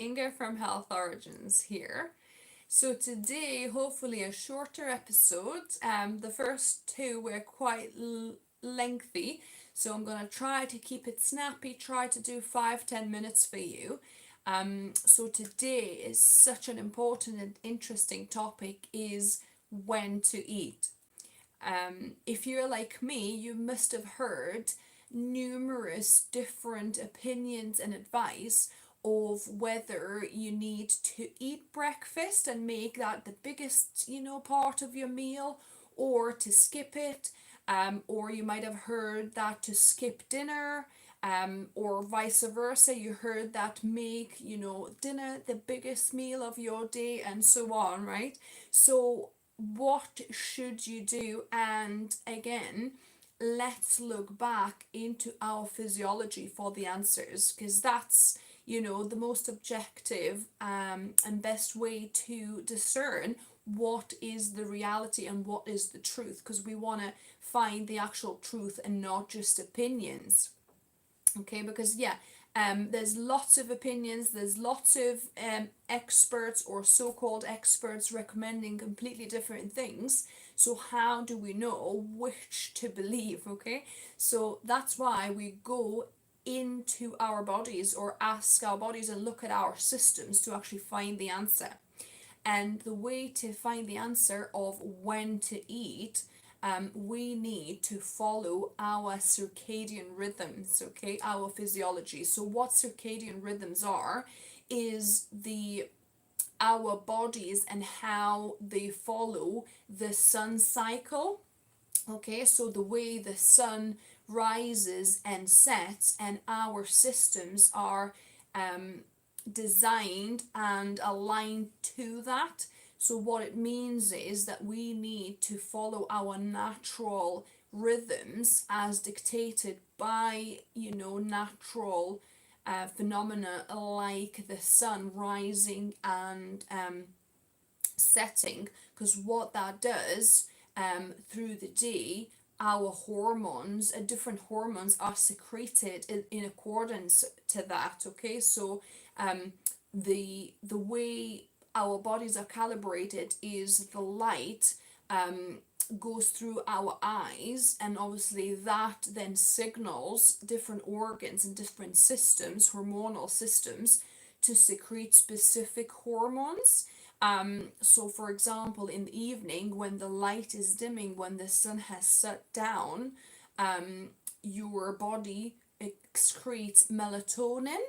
Inga from Health Origins here. So today, hopefully a shorter episode. The first two were quite lengthy, so I'm gonna try to keep it snappy. Try to do 5-10 minutes for you. So today is such an important and interesting topic is when to eat. If you're like me, you must have heard numerous different opinions and advice of whether you need to eat breakfast and make that the biggest, part of your meal, or to skip it. Or you might have heard that to skip dinner, or vice versa. You heard that make, dinner the biggest meal of your day, and so on, right? So what should you do? And again, let's look back into our physiology for the answers, because that's the most objective and best way to discern what is the reality and what is the truth, because we want to find the actual truth and not just opinions. Okay, because there's lots of opinions, there's lots of experts or so-called experts recommending completely different things. So how do we know which to believe? Okay, so that's why we go into our bodies or ask our bodies and look at our systems to actually find the answer. And the way to find the answer of when to eat, we need to follow our circadian rhythms, okay, our physiology. So what circadian rhythms are is the our bodies and how they follow the sun cycle. Okay, so the way the sun rises and sets, and our systems are designed and aligned to that. So what it means is that we need to follow our natural rhythms as dictated by, natural phenomena like the sun rising and setting, because what that does through the day, our hormones, different hormones are secreted in accordance to that. Okay, so the way our bodies are calibrated is the light goes through our eyes, and obviously that then signals different organs and different systems, hormonal systems, to secrete specific hormones. So for example, in the evening when the light is dimming, when the sun has set down, your body excretes melatonin,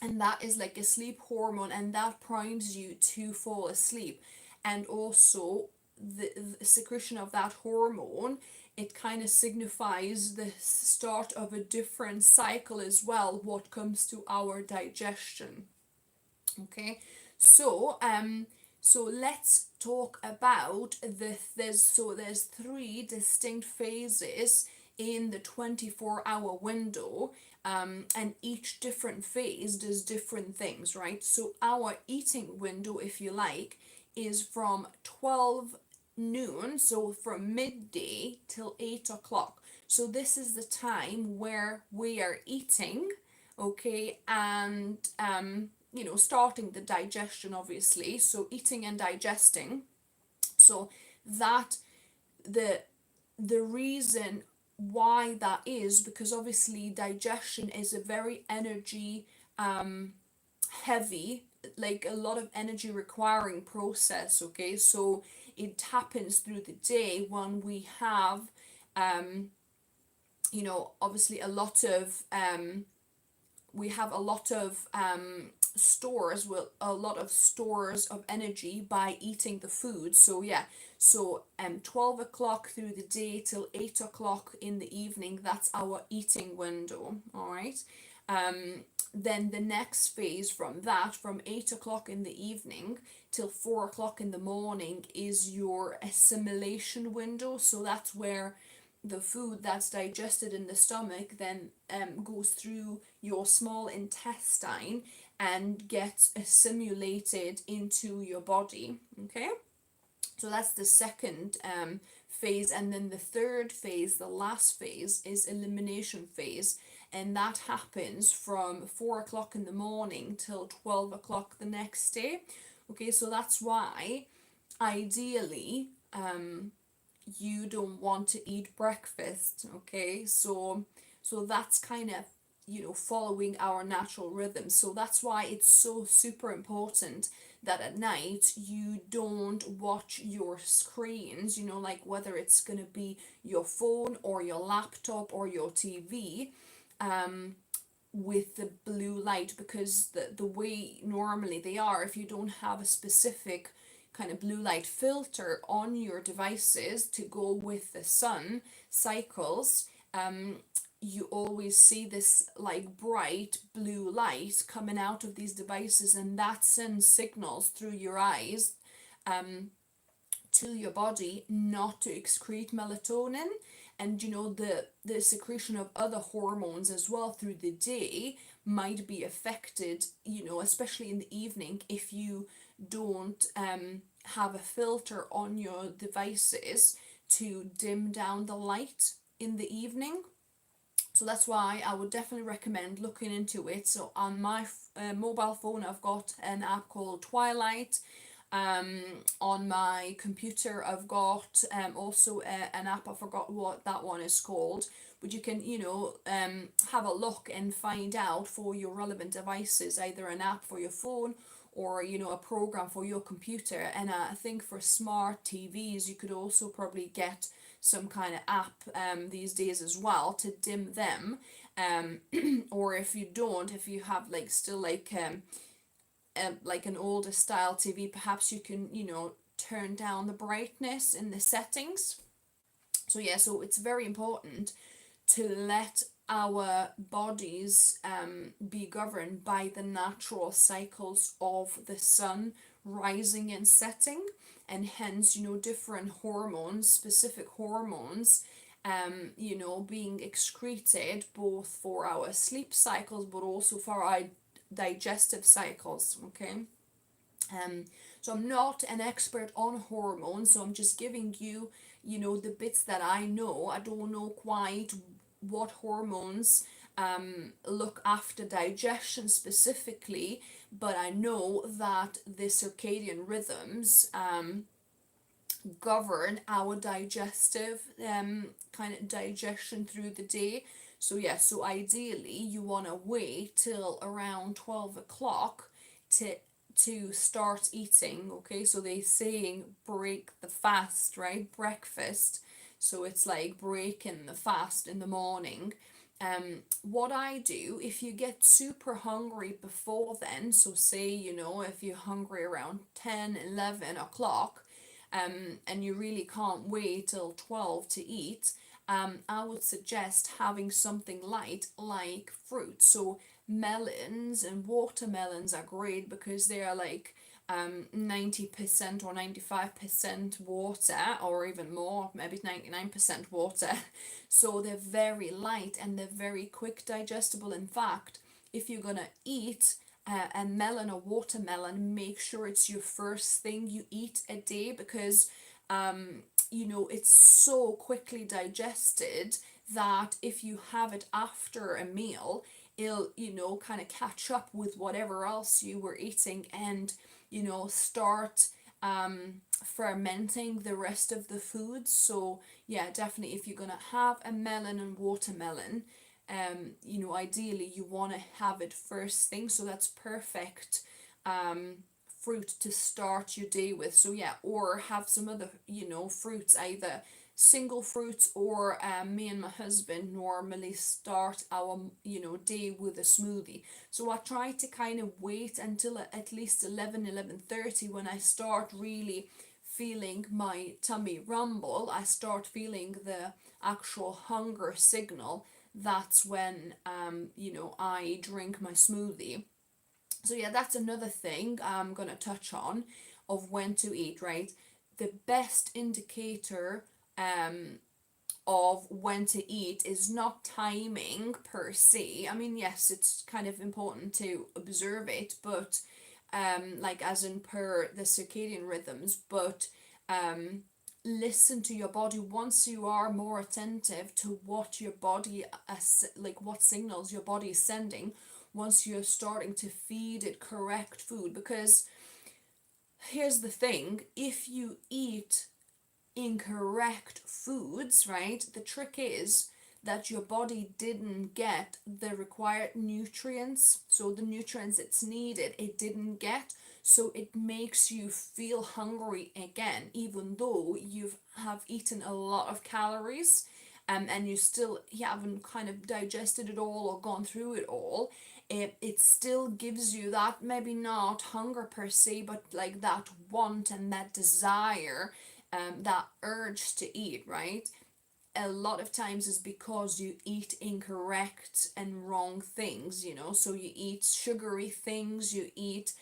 and that is like a sleep hormone, and that primes you to fall asleep. And also the secretion of that hormone, it kind of signifies the start of a different cycle as well, what comes to our digestion. Okay, so let's talk about there's three distinct phases in the 24-hour window, and each different phase does different things, right? So our eating window, if you like, is from 12 noon, so from midday till 8 o'clock. So this is the time where we are eating, okay, and starting the digestion, obviously, so eating and digesting. So that the reason why that is because obviously digestion is a very energy heavy, like a lot of energy requiring process. Okay, so it happens through the day when we have obviously we have a lot of stores, with a lot of stores of energy by eating the food. So 12 o'clock through the day till 8 o'clock in the evening, that's our eating window. All right, then the next phase from that, from 8 o'clock in the evening till 4 o'clock in the morning, is your assimilation window. So that's where the food that's digested in the stomach then goes through your small intestine and gets assimilated into your body. Okay, so that's the second phase. And then the third phase, the last phase, is elimination phase, and that happens from 4 o'clock in the morning till 12 o'clock the next day. Okay, so that's why ideally you don't want to eat breakfast. Okay, so that's kind of, following our natural rhythm. So that's why it's so super important that at night you don't watch your screens, like whether it's going to be your phone or your laptop or your TV, with the blue light, because the way normally they are, if you don't have a specific kind of blue light filter on your devices to go with the sun cycles, you always see this like bright blue light coming out of these devices, and that sends signals through your eyes to your body not to excrete melatonin. And the secretion of other hormones as well through the day might be affected, especially in the evening, if you don't have a filter on your devices to dim down the light in the evening. So that's why I would definitely recommend looking into it. So on my mobile phone, I've got an app called Twilight. On my computer, I've got also an app. I forgot what that one is called, but you can have a look and find out for your relevant devices, either an app for your phone or a program for your computer. And I think for smart TVs you could also probably get some kind of app these days as well to dim them, or if you don't, if you have still like an older style TV, perhaps you can turn down the brightness in the settings. So yeah, so it's very important to let our bodies be governed by the natural cycles of the sun rising and setting, and hence different hormones, specific hormones, being excreted both for our sleep cycles but also for our digestive cycles. Okay, so I'm not an expert on hormones, so I'm just giving you the bits that I know. I don't know quite what hormones look after digestion specifically, but I know that the circadian rhythms govern our digestive kind of digestion through the day. So yeah, so ideally you want to wait till around 12 o'clock to start eating. Okay, so they saying break the fast, right? Breakfast. So it's like breaking the fast in the morning. What I do, if you get super hungry before then, so say if you're hungry around 10, 11 o'clock, and you really can't wait till 12 to eat, I would suggest having something light like fruit. So melons and watermelons are great because they are like 90% or 95% water, or even more, maybe 99% water. So they're very light and they're very quick digestible. In fact, if you're gonna eat a melon or watermelon, make sure it's your first thing you eat a day, because it's so quickly digested that if you have it after a meal, it'll kind of catch up with whatever else you were eating, and start fermenting the rest of the food. So yeah, definitely if you're gonna have a melon and watermelon, ideally you want to have it first thing, so that's perfect fruit to start your day with. So yeah, or have some other fruits, either single fruits, or me and my husband normally start our day with a smoothie. So I try to kind of wait until at least 11:30 when I start really feeling my tummy rumble. I start feeling the actual hunger signal. That's when I drink my smoothie. So yeah, that's another thing I'm gonna touch on, of when to eat, right? The best indicator of when to eat is not timing per se. I mean, yes, it's kind of important to observe it, but like as in per the circadian rhythms, but listen to your body. Once you are more attentive to what your body, like what signals your body is sending, once you're starting to feed it correct food. Because here's the thing, if you eat incorrect foods, right, the trick is that your body didn't get the required nutrients, so the nutrients it's needed it didn't get, so it makes you feel hungry again even though you have eaten a lot of calories, and you haven't kind of digested it all or gone through it all. It still gives you that, maybe not hunger per se, but like that want and that desire, that urge to eat, right? A lot of times is because you eat incorrect and wrong things, so you eat sugary things, you eat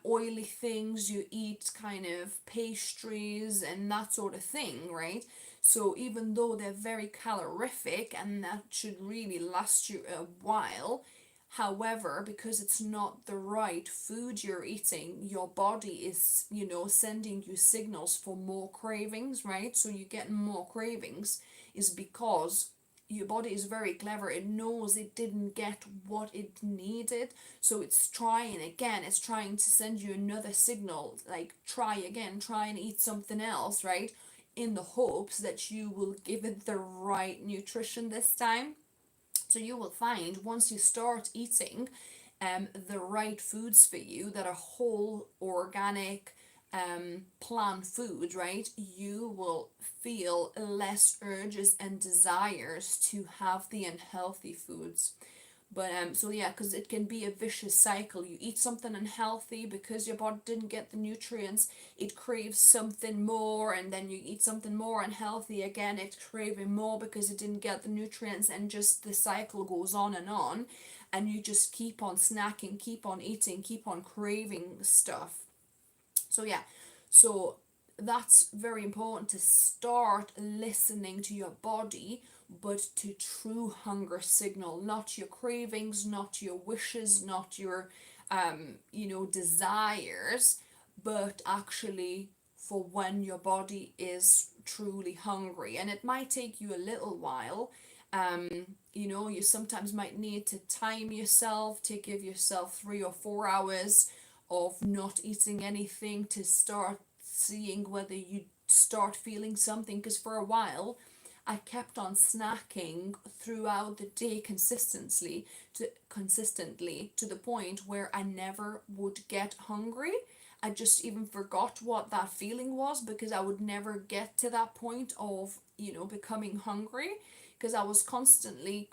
oily things, you eat kind of pastries and that sort of thing, right? So even though they're very calorific and that should really last you a while, however, because it's not the right food you're eating, your body is, sending you signals for more cravings, right? So you get more cravings is because your body is very clever. It knows it didn't get what it needed, so it's trying again. It's trying to send you another signal, like try again, try and eat something else, right? In the hopes that you will give it the right nutrition this time. So you will find once you start eating the right foods for you that are whole, organic, plant food, right? You will feel less urges and desires to have the unhealthy foods. But so yeah, because it can be a vicious cycle. You eat something unhealthy because your body didn't get the nutrients, it craves something more, and then you eat something more unhealthy again, it's craving more because it didn't get the nutrients, and just the cycle goes on, and you just keep on snacking, keep on eating, keep on craving stuff. So yeah, so that's very important to start listening to your body, but to true hunger signal, not your cravings, not your wishes, not your desires, but actually for when your body is truly hungry. And it might take you a little while. You sometimes might need to time yourself, to give yourself 3 or 4 hours of not eating anything to start seeing whether you start feeling something. Because for a while I kept on snacking throughout the day consistently to the point where I never would get hungry. I just even forgot what that feeling was because I would never get to that point of, becoming hungry, because I was constantly,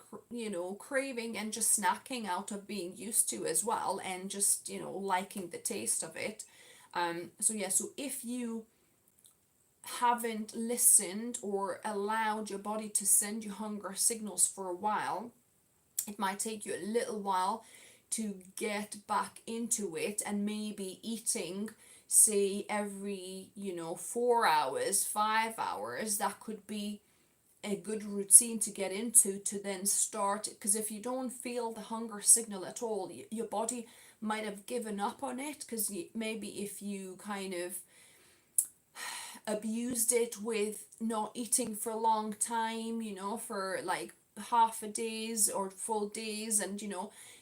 craving and just snacking out of being used to as well, and just, liking the taste of it. So yeah, so if you haven't listened or allowed your body to send you hunger signals for a while, it might take you a little while to get back into it, and maybe eating, say, every 4 hours, 5 hours, that could be a good routine to get into, to then start. Because if you don't feel the hunger signal at all, your body might have given up on it, because maybe if you kind of abused it with not eating for a long time, for like half a days or full days, and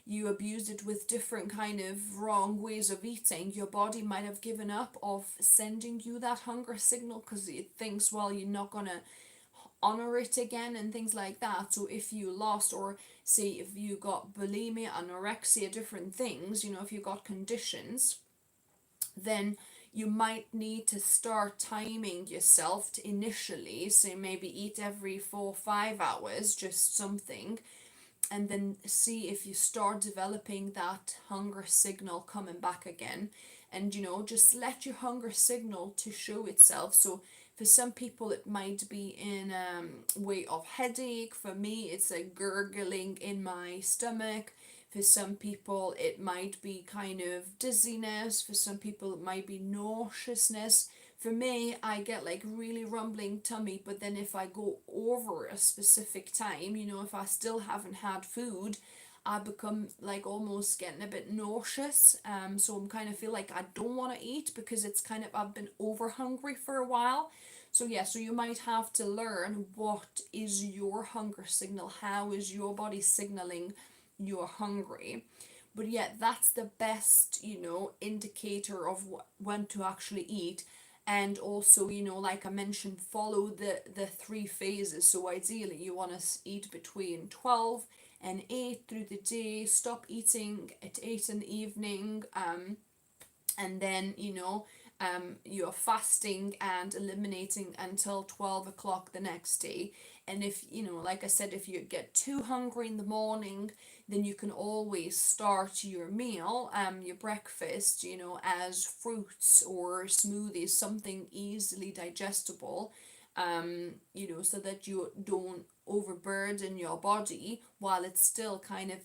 you abused it with different kind of wrong ways of eating, your body might have given up of sending you that hunger signal, because it thinks, well, you're not gonna honor it again and things like that. So if you lost, or say if you got bulimia, anorexia, different things, if you got conditions, then you might need to start timing yourself to initially, say maybe eat every 4 or 5 hours, just something, and then see if you start developing that hunger signal coming back again. And just let your hunger signal to show itself. So for some people it might be in way of headache. For me it's a gurgling in my stomach. For some people it might be kind of dizziness. For some people it might be nauseousness. For me, I get like really rumbling tummy, but then if I go over a specific time, if I still haven't had food, I become like almost getting a bit nauseous. So I'm kind of feel like I don't want to eat because it's kind of I've been over hungry for a while. So yeah, so you might have to learn what is your hunger signal. How is your body signaling you're hungry? But yeah, that's the best, indicator of when to actually eat. And also, like I mentioned, follow the three phases. So ideally you want to eat between 12 and 8 through the day, stop eating at 8 in the evening, and then you're fasting and eliminating until 12 o'clock the next day. And if like I said, if you get too hungry in the morning, then you can always start your meal, your breakfast, as fruits or smoothies, something easily digestible, so that you don't overburden your body while it's still kind of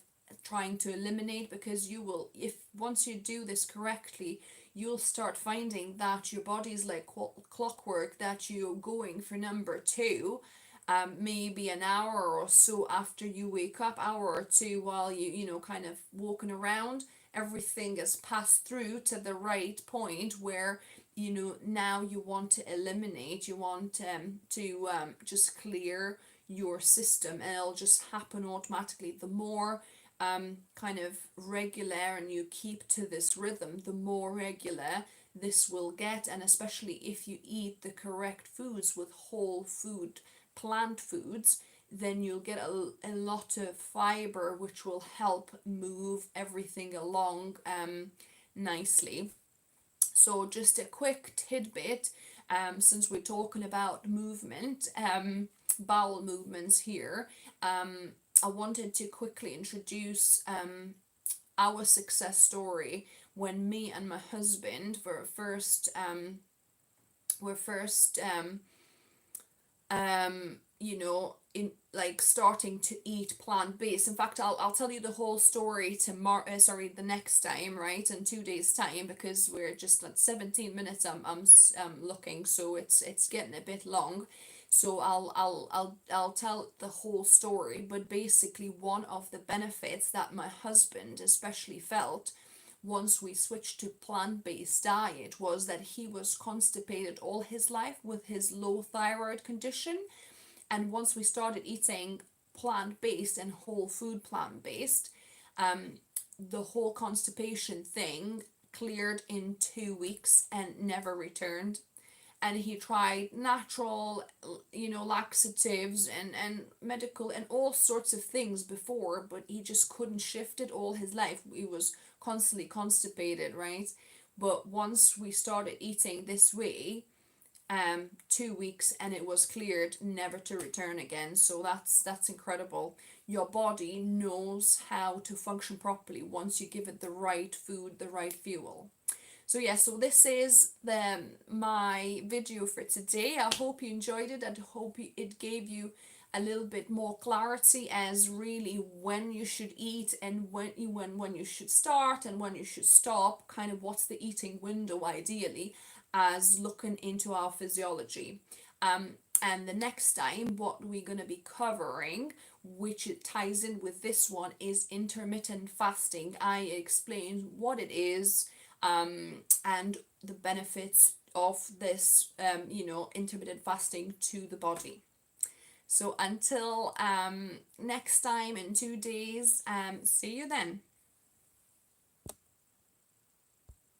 trying to eliminate. Because you will, if once you do this correctly, you'll start finding that your body's like clockwork, that you're going for number two, maybe an hour or so after you wake up, hour or two while kind of walking around, everything has passed through to the right point where now you want to eliminate, you want to just clear your system, and it'll just happen automatically. The more kind of regular and you keep to this rhythm, the more regular this will get. And especially if you eat the correct foods with whole food, plant foods, then you'll get a lot of fiber, which will help move everything along nicely. So just a quick tidbit, since we're talking about movement, bowel movements here, I wanted to quickly introduce our success story when me and my husband were first in like starting to eat plant-based. In fact, I'll tell you the whole story tomorrow, the next time, right, in 2 days time, because we're just at 17 minutes. I'm looking, so it's getting a bit long. So I'll tell the whole story. But basically, one of the benefits that my husband especially felt once we switched to plant-based diet was that he was constipated all his life with his low thyroid condition. And once we started eating plant-based and whole food plant-based, the whole constipation thing cleared in 2 weeks and never returned. And he tried natural, laxatives and medical and all sorts of things before, but he just couldn't shift it all his life. He was constantly constipated, right? But once we started eating this way, 2 weeks and it was cleared, never to return again. So that's incredible. Your body knows how to function properly once you give it the right food, the right fuel. So yeah, so this is my video for today. I hope you enjoyed it. I hope it gave you a little bit more clarity as really when you should eat and when you should start and when you should stop, kind of what's the eating window ideally, as looking into our physiology. And the next time, what we're going to be covering, which it ties in with this one, is intermittent fasting. I explain what it is, and the benefits of this, intermittent fasting to the body. So until next time in 2 days, see you then.